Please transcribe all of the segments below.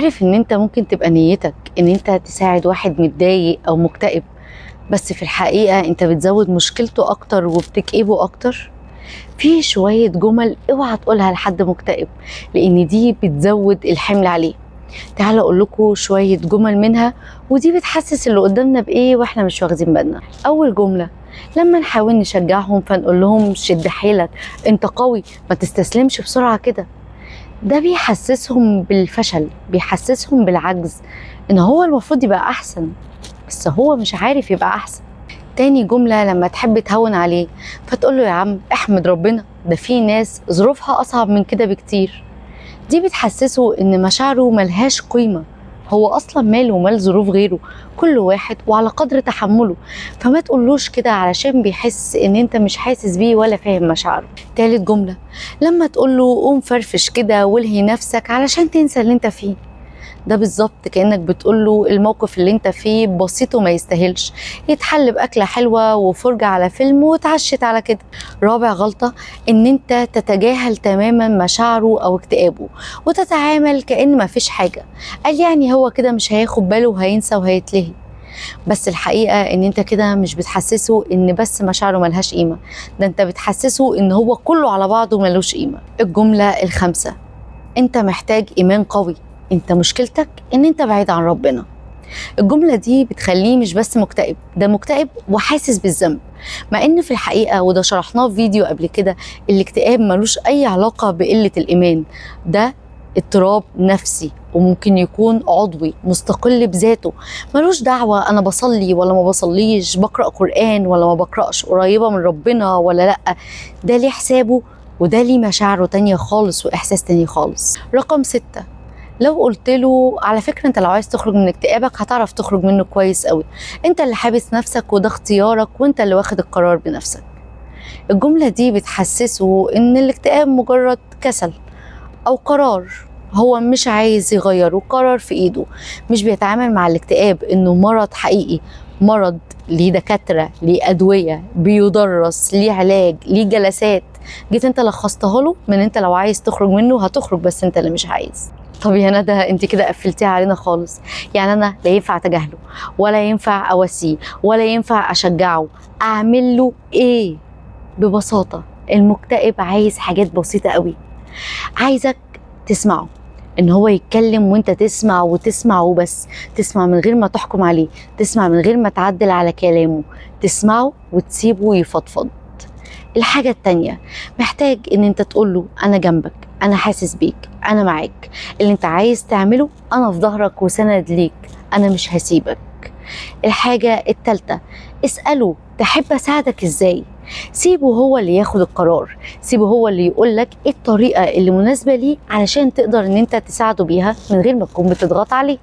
عارف ان انت ممكن تبقى نيتك ان انت تساعد واحد متضايق او مكتئب، بس في الحقيقة انت بتزود مشكلته اكتر وبتكئبه اكتر. في شوية جمل اوعى تقولها لحد مكتئب، لان دي بتزود الحمل عليه. تعالوا اقول لكم شوية جمل منها، ودي بتحسس اللي قدامنا بايه واحنا مش واخدين بالنا. اول جملة، لما نحاول نشجعهم فنقول لهم شد حيلك، انت قوي، ما تستسلمش بسرعة كده. ده بيحسسهم بالفشل، بيحسسهم بالعجز، ان هو المفروض يبقى احسن بس هو مش عارف يبقى احسن. تاني جملة، لما تحب تهون عليه فتقول له يا عم احمد ربنا، ده في ناس ظروفها اصعب من كده بكتير. دي بتحسسه ان مشاعره ملهاش قيمة، هو اصلا ماله ومال ظروف غيره، كل واحد وعلى قدر تحمله. فما تقولوش كده علشان بيحس ان انت مش حاسس بيه ولا فاهم مشاعره. تالت جملة، لما تقول له قوم فرفش كده والهي نفسك علشان تنسى اللي انت فيه. ده بالظبط كأنك بتقول له الموقف اللي انت فيه بسيط وما يستاهلش، يتحل بأكلة حلوة وفرجة على فيلم وتعشت على كده. رابع غلطة، ان انت تتجاهل تماما مشاعره او اكتئابه وتتعامل كأن ما فيش حاجة، قال يعني هو كده مش هياخد باله وهينسى وهيتلهي. بس الحقيقة ان انت كده مش بتحسسه ان بس مشاعره ملهاش قيمة، ده انت بتحسسه ان هو كله على بعضه ملوش قيمة. الجملة الخامسة، انت محتاج ايمان قوي، انت مشكلتك ان انت بعيد عن ربنا. الجملة دي بتخليه مش بس مكتئب، ده مكتئب وحاسس بالذنب، مع ان في الحقيقة وده شرحناه في فيديو قبل كده، الاكتئاب ملوش اي علاقة بقلة الايمان، ده اضطراب نفسي وممكن يكون عضوي مستقل بذاته، ملوش دعوة انا بصلي ولا ما بصليش، بقرأ قرآن ولا ما بقرأش، قريبة من ربنا ولا لأ. ده ليه حسابه وده ليه مشاعره تانية خالص واحساس تاني خالص. رقم 6، لو قلت له على فكرة انت لو عايز تخرج من اكتئابك هتعرف تخرج منه كويس قوي، انت اللي حابس نفسك وده اختيارك وانت اللي واخد القرار بنفسك. الجملة دي بتحسسه ان الاكتئاب مجرد كسل او قرار هو مش عايز يغيره، قرار في ايده. مش بيتعامل مع الاكتئاب انه مرض حقيقي، مرض ليه دكاترة، ليه ادوية، بيدرس، ليه علاج، ليه جلسات. جيت انت لخصتها له من انت لو عايز تخرج منه هتخرج بس انت اللي مش عايز. طب يا ندى انت كده قفلتيها علينا خالص، يعني انا لا ينفع اتجاهله ولا ينفع اواسيه ولا ينفع اشجعه، اعمل له ايه؟ ببساطة المكتئب عايز حاجات بسيطة قوي، عايزك تسمعه، ان هو يتكلم وانت تسمع وتسمع وبس، تسمع من غير ما تحكم عليه، تسمع من غير ما تعدل على كلامه، تسمعه وتسيبه يفضفض. الحاجة التانية، محتاج ان انت تقوله انا جنبك، انا حاسس بيك، انا معاك، اللي انت عايز تعمله انا في ظهرك وسند ليك، انا مش هسيبك. الحاجة التالتة، اسأله تحب اساعدك ازاي، سيبه هو اللي ياخد القرار، سيبه هو اللي يقولك ايه الطريقة اللي مناسبة ليه علشان تقدر ان انت تساعده بيها من غير ما تكون بتضغط عليه.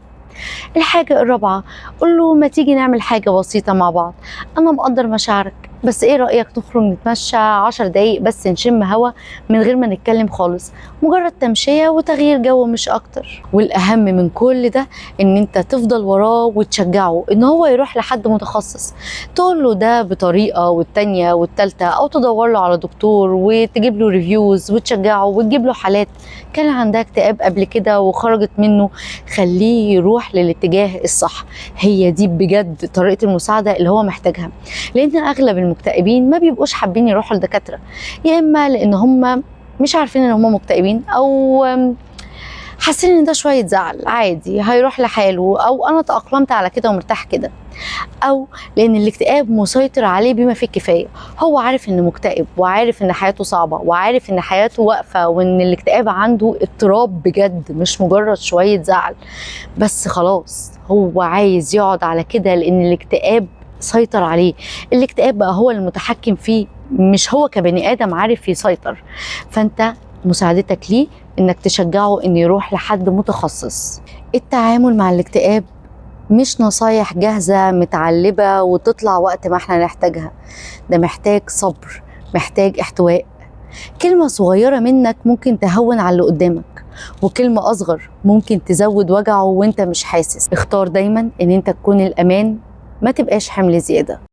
الحاجة الرابعة، قول له ما تيجي نعمل حاجة بسيطة مع بعض، أنا مقدر مشاعرك بس إيه رأيك نخرج نتمشى 10 دقايق بس نشم هوا من غير ما نتكلم خالص، مجرد تمشية وتغيير جو مش أكتر. والأهم من كل ده إن أنت تفضل وراه وتشجعه إن هو يروح لحد متخصص، تقول له ده بطريقة والتانية والتالتة، أو تدور له على دكتور وتجيب له ريفيوز وتشجعه وتجيب له حالات كان عندها اكتئاب قبل كده وخرجت منه، خليه يروح للاتجاه الصح. هي دي بجد طريقة المساعدة اللي هو محتاجها، لأن أغلب المكتئبين ما بيبقوش حابين يروحوا لدكاترة، يا إما لأن هم مش عارفين إن هم مكتئبين، أو حاسين إن ده شوية زعل عادي هيروح لحاله، أو أنا تأقلمت على كده ومرتاح كده، أو لأن الاكتئاب مسيطر عليه بما فيه الكفاية، هو عارف إنه مكتئب وعارف إن حياته صعبة وعارف إن حياته واقفة وإن الاكتئاب عنده اضطراب بجد مش مجرد شوية زعل، بس خلاص هو عايز يقعد على كده لأن الاكتئاب سيطر عليه، الاكتئاب بقى هو المتحكم فيه، مش هو كبني آدم عارف يسيطر. فأنت مساعدتك ليه إنك تشجعه إنه يروح لحد متخصص. التعامل مع الاكتئاب مش نصايح جاهزة متعلبة وتطلع وقت ما احنا نحتاجها، ده محتاج صبر، محتاج احتواء. كلمة صغيرة منك ممكن تهون على اللي قدامك، وكلمة أصغر ممكن تزود وجعه وانت مش حاسس. اختار دايما ان انت تكون الأمان، ما تبقاش حمل زيادة.